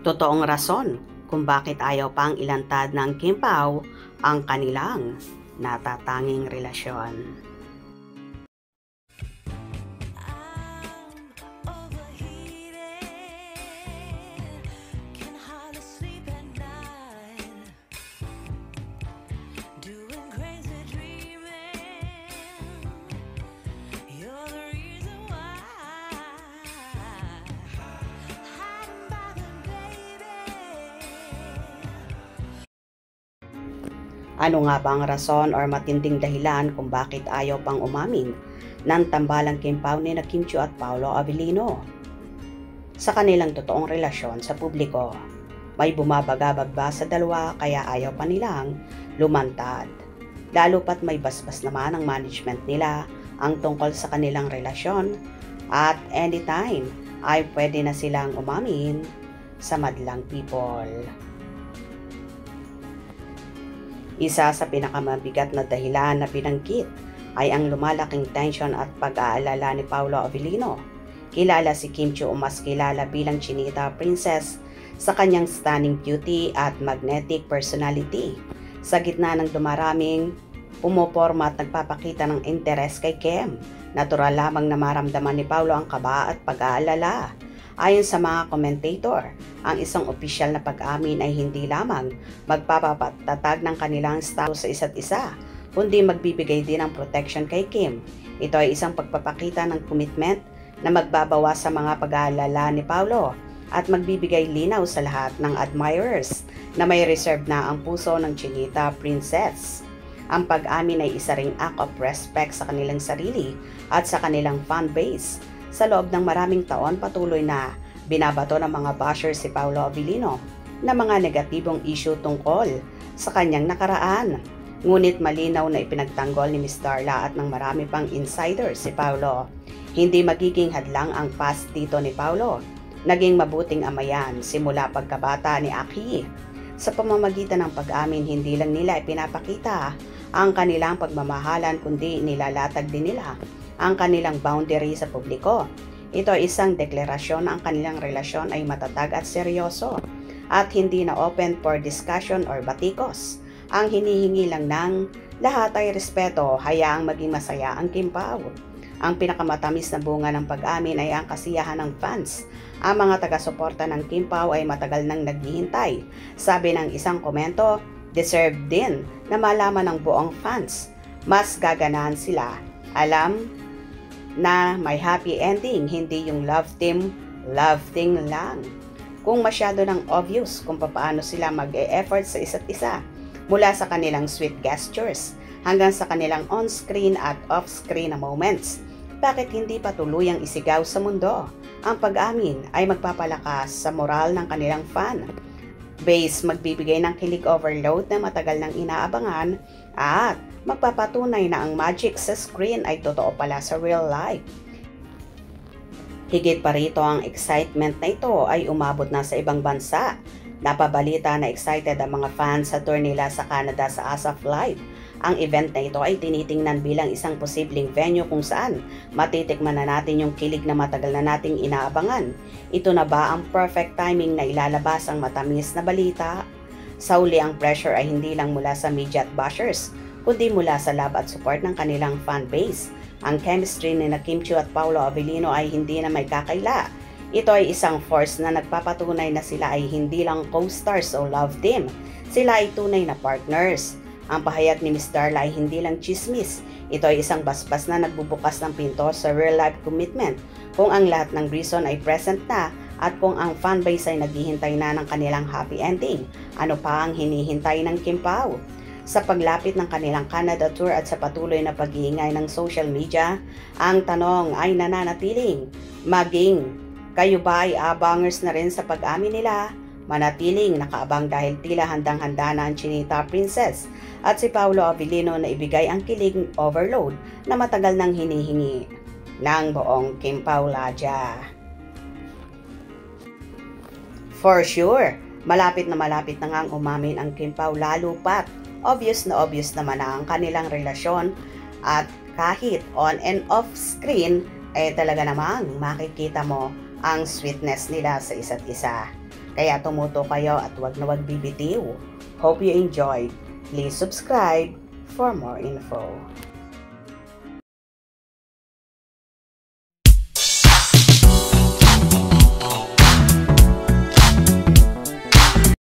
Totoong rason kung bakit ayaw pang ilantad ng Kim Pao ang kanilang natatanging relasyon. Ano nga ba ang rason or matinding dahilan kung bakit ayaw pang umamin ng tambalang Kim Pao ni Kim Chiu at Paolo Avellino sa kanilang totoong relasyon sa publiko? May bumabagabag ba sa dalawa kaya ayaw pa nilang lumantad? Lalo pat may basbas naman ang management nila ang tungkol sa kanilang relasyon at anytime ay pwede na silang umamin sa madlang people. Isa sa pinakamabigat na dahilan na binanggit ay ang lumalaking tension at pag-aalala ni Paolo Avellino. Kilala si Kim Chiu o mas kilala bilang Chinita Princess sa kanyang stunning beauty at magnetic personality. Sa gitna ng dumaraming pumoporma at nagpapakita ng interes kay Kim, natural lamang na maramdaman ni Paolo ang kaba at pag-aalala. Ayon sa mga commentator, ang isang opisyal na pag-amin ay hindi lamang magpapatatag ng kanilang status sa isa't isa, kundi magbibigay din ng protection kay Kim. Ito ay isang pagpapakita ng commitment na magbabawas sa mga pag-aalala ni Paolo at magbibigay linaw sa lahat ng admirers na may reserve na ang puso ng Chinita Princess. Ang pag-amin ay isa ring act of respect sa kanilang sarili at sa kanilang fan base. Sa loob ng maraming taon, patuloy na binabato ng mga bashers si Paolo Avellino na mga negatibong issue tungkol sa kanyang nakaraan. Ngunit malinaw na ipinagtanggol ni Ms. Darla at ng marami pang insiders si Paolo. Hindi magiging hadlang ang past dito ni Paolo. Naging mabuting amayan simula pagkabata ni Aki. Sa pamamagitan ng pag-amin, hindi lang nila ipinapakita ang kanilang pagmamahalan kundi nilalatag din nila ang kanilang boundary sa publiko. Ito ay isang deklarasyon na ang kanilang relasyon ay matatag at seryoso at hindi na open for discussion or batikos. Ang hinihingi lang ng lahat ay respeto, hayaang maging masaya ang Kim Pao. Ang pinakamatamis na bunga ng pag-amin ay ang kasiyahan ng fans. Ang mga taga-suporta ng Kim Pao ay matagal nang naghihintay. Sabi ng isang komento, deserve din na malaman ng buong fans. Mas gaganahan sila. Alam na may happy ending, hindi yung love thing lang. Kung masyado nang obvious kung paano sila mag-e-effort sa isa't isa, mula sa kanilang sweet gestures hanggang sa kanilang on-screen at off-screen na moments, bakit hindi pa tuluyang isigaw sa mundo? Ang pag-amin ay magpapalakas sa moral ng kanilang fan base, magbibigay ng kilig overload na matagal nang inaabangan at magpapatunay na ang magic sa screen ay totoo pala sa real life. Higit pa rito, ang excitement na ito ay umabot na sa ibang bansa. Napabalita na excited ang mga fans sa tour nila sa Canada sa Asaf Live. Ang event na ito ay tinitingnan bilang isang posibleng venue kung saan matitikman na natin yung kilig na matagal na nating inaabangan. Ito na ba ang perfect timing na ilalabas ang matamis na balita? Sa huli, ang pressure ay hindi lang mula sa media at bashers, kundi mula sa love at support ng kanilang fan base. Ang chemistry ni Kim Chiu at Paolo Avellino ay hindi na may kakaila. Ito ay isang force na nagpapatunay na sila ay hindi lang co-stars o love team. Sila ay tunay na partners. Ang pahayag ni Ms. Darla ay hindi lang chismis. Ito ay isang basbas na nagbubukas ng pinto sa real-life commitment. Kung ang lahat ng reason ay present na at kung ang fanbase ay naghihintay na ng kanilang happy ending, ano pa ang hinihintay ng Kim Pao? Sa paglapit ng kanilang Canada tour at sa patuloy na pag-iingay ng social media, ang tanong ay nananatiling, maging kayo ba ay abangers na rin sa pag-amin nila? Manatiling nakaabang dahil tila handang-handa na ang Chinita Princess at si Paolo Avellino na ibigay ang kilig overload na matagal nang hinihingi ng buong Kim Pao Ladya. For sure, malapit na nga ang umamin ang Kim Pao, lalo pat obvious naman na ang kanilang relasyon at kahit on and off screen ay talaga namang makikita mo ang sweetness nila sa isa't isa. Kaya tumuto kayo at wag na wag bibitiw. Hope you enjoyed. Please subscribe for more info.